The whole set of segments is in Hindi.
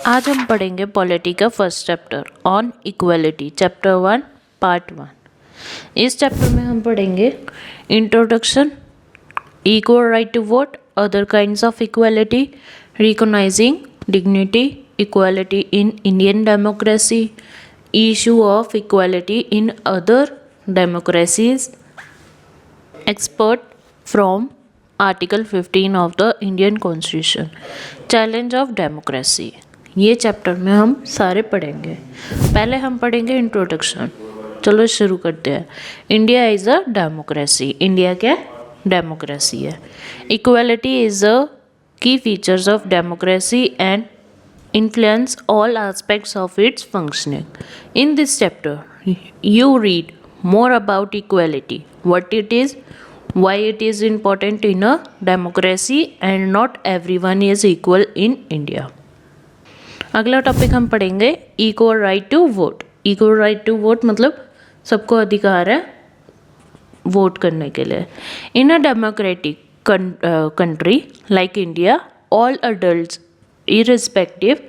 आज हम पढ़ेंगे पॉलिटी का first chapter on equality, chapter 1 part 1। इस चैप्टर में हम पढ़ेंगे introduction, equal right to vote, other kinds of equality, recognizing dignity, equality in Indian democracy, issue of equality in other democracies, expert from article 15 of the Indian constitution, challenge of democracy. ये चैप्टर में हम सारे पढ़ेंगे। पहले हम पढ़ेंगे इंट्रोडक्शन। चलो शुरू करते हैं। India is a democracy. India क्या डेमोक्रेसी है। इक्वलिटी इज़ अ की features of democracy and influence all aspects of its functioning. In this chapter, you read more about equality, what it is, why it is important in a democracy, and not everyone is equal in India. अगला टॉपिक हम पढ़ेंगे equal right to vote. Equal right to vote मतलब सबको अधिकार है वोट करने के लिए। In a democratic country like India, all adults irrespective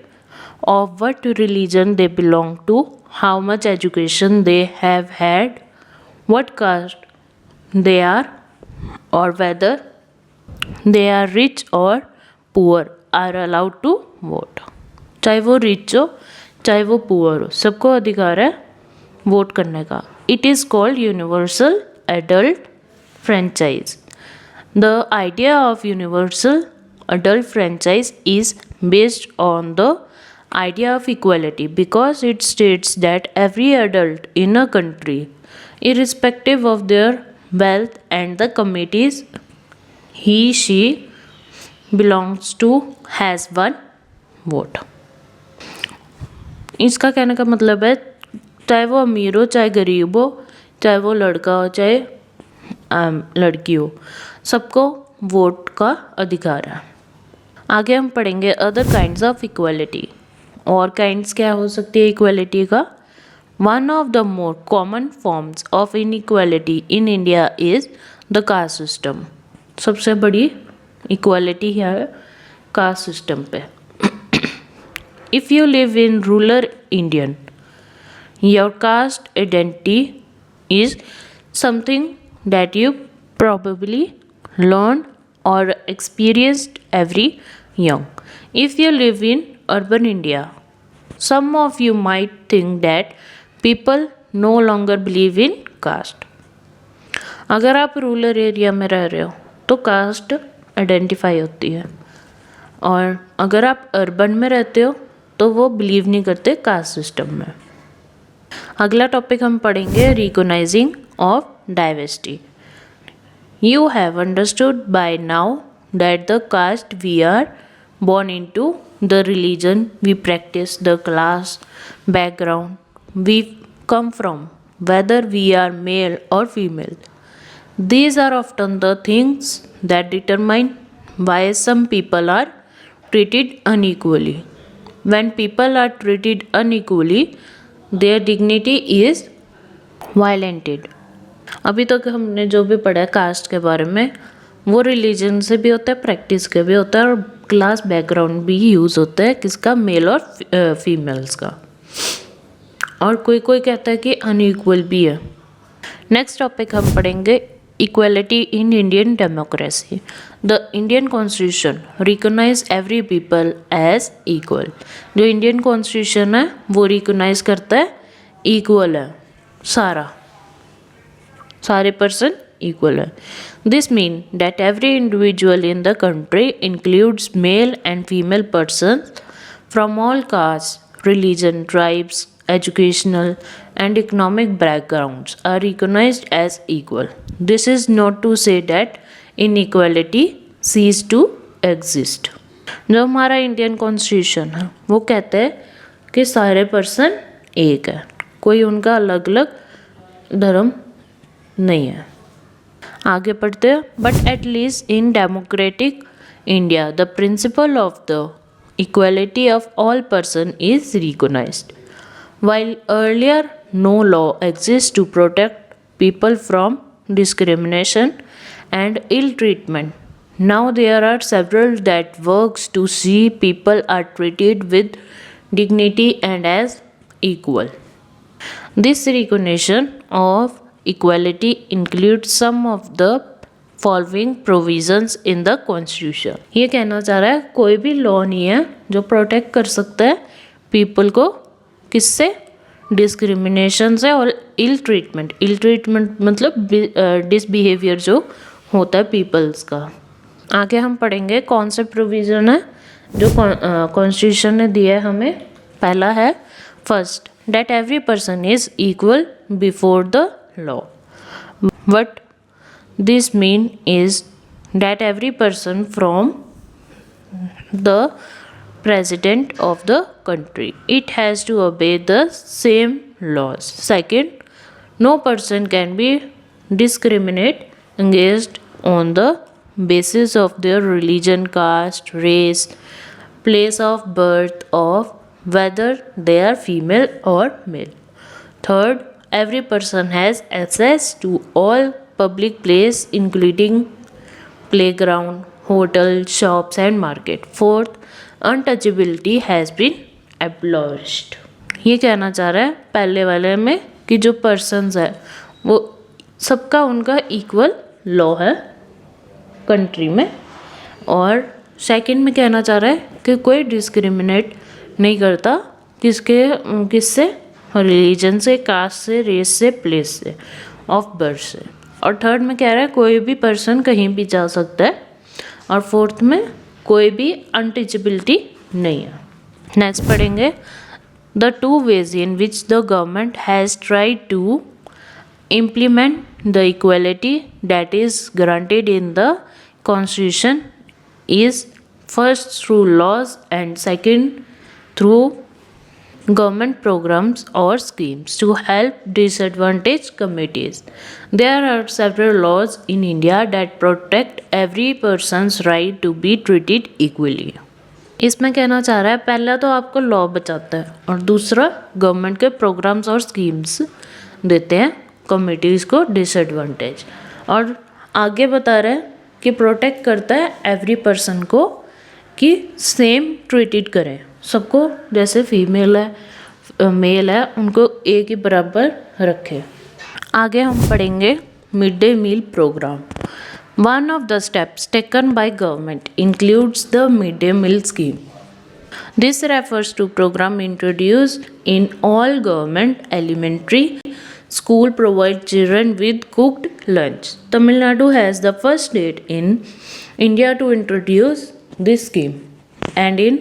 of what religion they belong to, how much education they have had, what caste they are, or whether they are rich or poor, are allowed to vote. चाहे वो रिच हो चाहे वो पुअर हो, सबको अधिकार है वोट करने का। It is called universal adult franchise. The idea of universal adult franchise is based on the idea of equality because it states that every adult in a country, irrespective of their wealth and the communities he/she belongs to, has one vote. इसका कहने का मतलब है चाहे वो अमीर हो चाहे गरीब हो, चाहे वो लड़का हो चाहे लड़की हो, सबको वोट का अधिकार है। आगे हम पढ़ेंगे अदर काइंड्स ऑफ इक्वलिटी। और काइंड्स क्या हो सकती है इक्वलिटी का? One of the more common forms of inequality in India is the caste system. सबसे बड़ी इक्वालिटी है कास्ट सिस्टम पे। If you live in rural Indian, your cast identity is something that you probably learned or experienced every young. If you live in urban India, some of you might think that people no longer believe in caste. अगर आप रूरल एरिया में रह रहे हो तो कास्ट आइडेंटिफाई होती है, और अगर आप अर्बन में रहते हो तो वो बिलीव नहीं करते कास्ट सिस्टम में। अगला टॉपिक हम पढ़ेंगे recognising of diversity. You have understood by now that the caste we are born into, the religion we practice, the class background we come from, whether we are male or female, these are often the things that determine why some people are treated unequally. When people are treated unequally, their dignity is violated. अभी तक हमने जो भी पढ़ा है कास्ट के बारे में, वो रिलीजन से भी होता है, प्रैक्टिस के भी होता है, और क्लास बैकग्राउंड भी यूज़ होता है किसका, मेल और फीमेल्स का। और कोई कोई कहता है कि अनइक्वल भी है। नेक्स्ट टॉपिक हम पढ़ेंगे equality in Indian democracy. The Indian constitution recognize every people as equal. जो इंडियन कॉन्स्टिट्यूशन है वो रिकॉग्नाइज करता है इक्वल है, सारे पर्सन इक्वल है। This mean that every individual in the country includes male and female person from all caste, religion, tribes, educational and economic backgrounds are recognized as equal. This is not to say that inequality cease to exist. जो हमारा इंडियन कॉन्स्टिट्यूशन है वो कहते हैं कि सारे पर्सन एक है, कोई उनका अलग अलग धर्म नहीं है। आगे पढ़ते हैं। But at least in democratic India the principle of the equality of all person is recognized. While earlier no law exists to protect people from discrimination and ill treatment, now there are several that works to see people are treated with dignity and as equal. This recognition of equality includes some of the following provisions in the constitution. ये कहना चाह रहा है कोई भी लॉ नहीं है जो प्रोटेक्ट कर सकता है पीपल को, किससे, डिस्क्रिमिनेशन से और इल ट्रीटमेंट मतलब डिसबिहेवियर जो होता है पीपल्स का। आगे हम पढ़ेंगे कौन से प्रोविज़न है जो कॉन्स्टिट्यूशन ने दिया है हमें। पहला है first, that every person is equal before the law. What this mean is that every person from the president of the country, it has to obey the same laws. Second, no person can be discriminated against on the basis of their religion, caste, race, place of birth, of whether they are female or male. Third, every person has access to all public place including playground, hotel, shops and market. Fourth, untouchability has been abolished. ये कहना चाह रहा है पहले वाले में कि जो पर्सन्स है वो सबका उनका इक्वल लॉ है कंट्री में, और सेकंड में कहना चाह रहा है कि कोई डिस्क्रिमिनेट नहीं करता किससे, रिलीजन से, कास्ट से, रेस से, प्लेस से, ऑफ बर्थ से। और थर्ड में कह रहा है कोई भी पर्सन कहीं भी जा सकता है, और फोर्थ में कोई भी अनटचेबिलिटी नहीं है। नेक्स्ट पढ़ेंगे the two ways in which the government has tried to implement the equality that is granted in the constitution is first through laws and second through government programs or schemes to help disadvantaged communities. There are several laws in India that protect every person's right to be treated equally. इसमें कहना चाह रहा है पहला तो आपको लॉ बचाता है और दूसरा गवर्नमेंट के प्रोग्राम्स और स्कीम्स देते हैं कम्युनिटीज़ को डिसएडवांटेज, और आगे बता रहे हैं कि प्रोटेक्ट करता है एवरी पर्सन को कि सेम ट्रीटेड करें सबको, जैसे फीमेल है मेल है उनको एक ही बराबर रखे। आगे हम पढ़ेंगे mid day meal programme. One of the steps taken by government includes the mid day meal scheme. This refers to program introduced in all government elementary school provide children with cooked lunch. Tamil Nadu has the first state in India to introduce this scheme, and in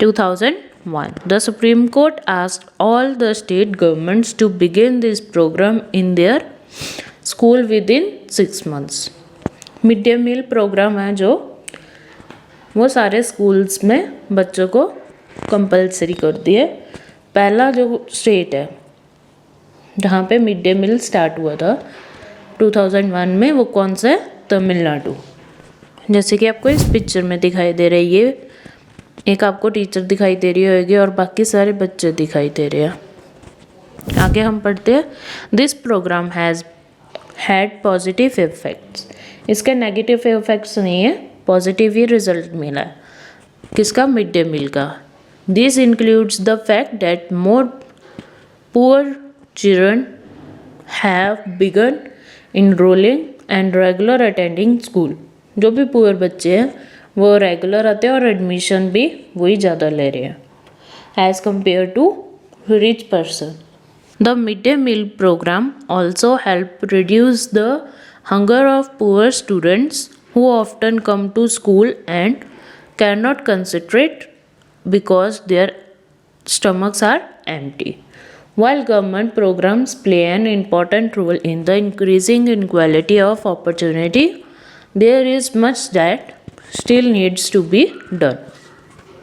2001 the Supreme Court asked all the state governments to begin this program in their school within 6 months. Mid day meal programme है जो वो सारे स्कूल्स में बच्चों को कंपलसरी कर दिए। पहला जो स्टेट है जहाँ पे मिड डे मील स्टार्ट हुआ था 2001 में, वो कौन सा है, तमिलनाडु। जैसे कि आपको इस पिक्चर में दिखाई दे रही है, एक आपको टीचर दिखाई दे रही होगी और बाकी सारे बच्चे दिखाई दे रहे हैं। आगे हम पढ़ते हैं this programme has had positive effects. इसके नेगेटिव इफेक्ट्स नहीं है, पॉजिटिव ही रिजल्ट मिला है। किसका, मिड डे मील का। This includes the fact that more poor children have begun enrolling and regular attending school. जो भी पुअर बच्चे हैं वो रेगुलर आते हैं और एडमिशन भी वही ज़्यादा ले रहे हैं as compare to rich person. The mid day meal programme also help reduce the hunger of poor students who often come to school and cannot concentrate because their stomachs are empty. While government programs play an important role in the increasing inequality of opportunity, there is much that still needs to be done.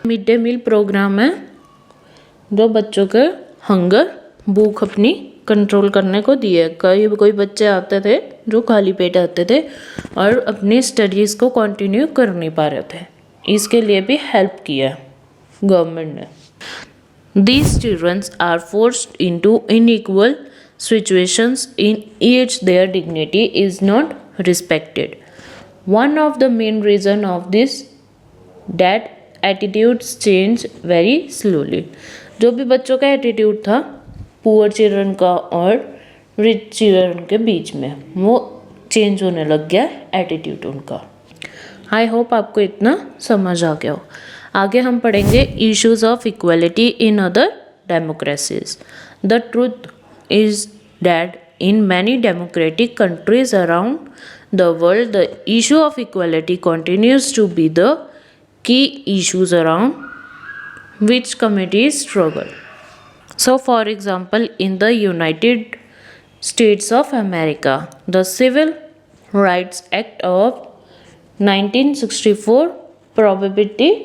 Mid day meal programme है जो बच्चों के हंगर, भूख अपनी कंट्रोल करने को दिए। कोई बच्चे आते थे जो खाली पेट आते थे और अपनी स्टडीज़ को कंटिन्यू कर नहीं पा रहे थे, इसके लिए भी हेल्प किया गवर्नमेंट ने. These children are forced into unequal situations in which their dignity is not respected. One of the main reasons of this that attitudes change very slowly. जो भी बच्चों का एटीट्यूड था पुअर चिल्ड्रन का और रिच चिल्ड्रन के बीच में, वो चेंज होने लग गया एटीट्यूड उनका। आई होप आपको इतना समझ आ गया हो। आगे हम पढ़ेंगे issues of equality in other democracies. The truth is that in many democratic countries around the world, the issue of equality continues to be the key issues around which communities struggle. So, for example, in the United States of America, the Civil Rights Act of 1964 prohibited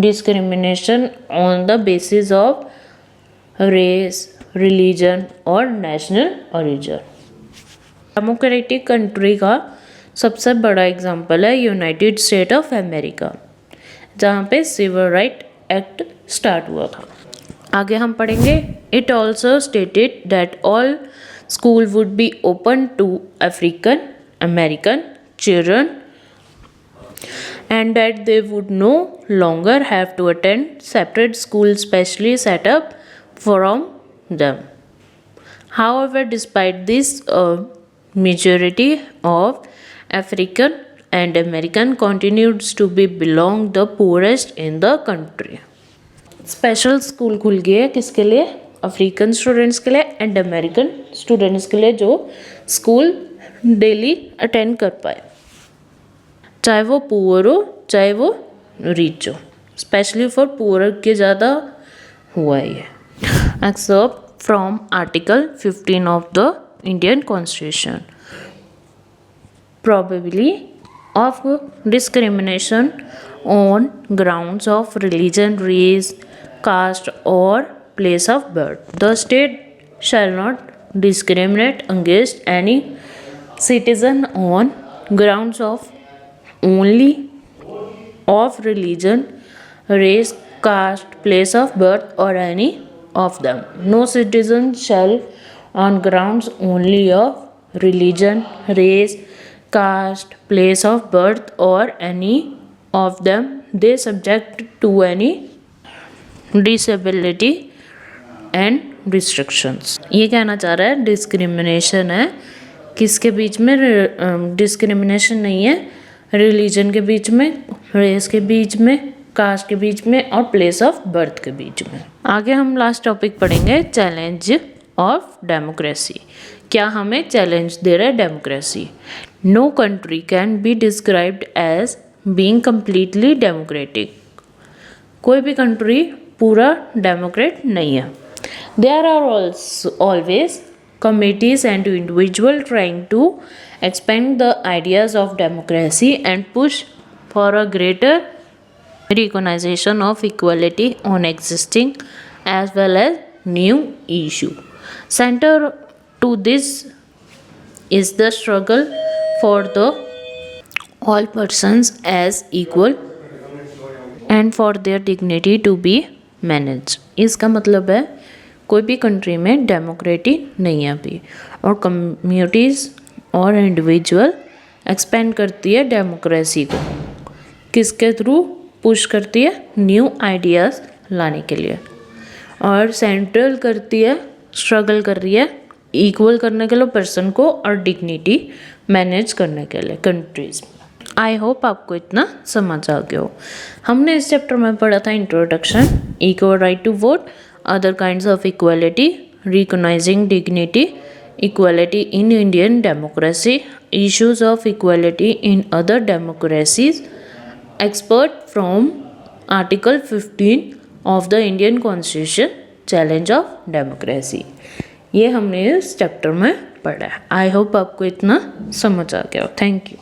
discrimination on the basis of race, religion और नेशनल ओरिजिन। डेमोक्रेटिक कंट्री का सबसे बड़ा एग्जांपल है यूनाइटेड स्टेट ऑफ अमेरिका, जहाँ पे सिविल राइट एक्ट स्टार्ट हुआ था। आगे हम पढ़ेंगे it also stated that all school would be open to African American children and that they would no longer have to attend separate schools specially set up from them. However, despite this, majority of African and American continues to be belong the poorest in the country. Special school खुल गए हैं किसके लिए? अफ्रीकन स्टूडेंट्स के लिए एंड अमेरिकन स्टूडेंट्स के लिए जो स्कूल डेली अटेंड कर पाए, चाहे वो पुअर हो चाहे वो रिच हो। स्पेशली फॉर पुअर के ज़्यादा हुआ है ये। Excerpt from Article 15 of the Indian Constitution. Probably of discrimination on grounds of religion, race, caste, or place of birth. The state shall not discriminate against any citizen on grounds of only of religion, race, caste, place of birth, or any of them. No citizen shall on grounds only of religion, race, caste, place of birth, or any of them they subject to any disability and restrictions. ये कहना चाह रहा है डिस्क्रिमिनेशन है किसके बीच में? डिस्क्रिमिनेशन नहीं है रिलीजन के बीच में, रेस के बीच में, कास्ट के बीच में और प्लेस ऑफ बर्थ के बीच में। आगे हम लास्ट टॉपिक पढ़ेंगे चैलेंज ऑफ डेमोक्रेसी। क्या हमें चैलेंज दे रहा है democracy? No country can be described as being completely democratic. कोई भी कंट्री पूरा डेमोक्रेट नहीं है। There are always committees and individuals trying to expand the ideas of democracy and push for a greater recognition of equality on existing as well as new issue. Center to this is the struggle for the all persons as equal and for their dignity to be managed. इसका मतलब है कोई भी कंट्री में डेमोक्रेटी नहीं है अभी, और कम्युनिटीज़ और इंडिविजुअल एक्सपेंड करती है डेमोक्रेसी को, किसके थ्रू पुश करती है? न्यू आइडियाज़ लाने के लिए, और सेंट्रल करती है, स्ट्रगल कर रही है इक्वल करने के लिए पर्सन को और डिग्निटी मैनेज करने के लिए कंट्रीज़ में। आई होप आपको इतना समझ आ गया हो। हमने इस चैप्टर में पढ़ा था introduction, equal right to vote, other kinds of equality, recognizing dignity, equality in Indian democracy, issues of equality in other democracies, expert from Article 15 of the Indian Constitution, challenge of democracy। ये हमने इस चैप्टर में पढ़ा है। आई होप आपको इतना समझ आ गया हो। Thank you.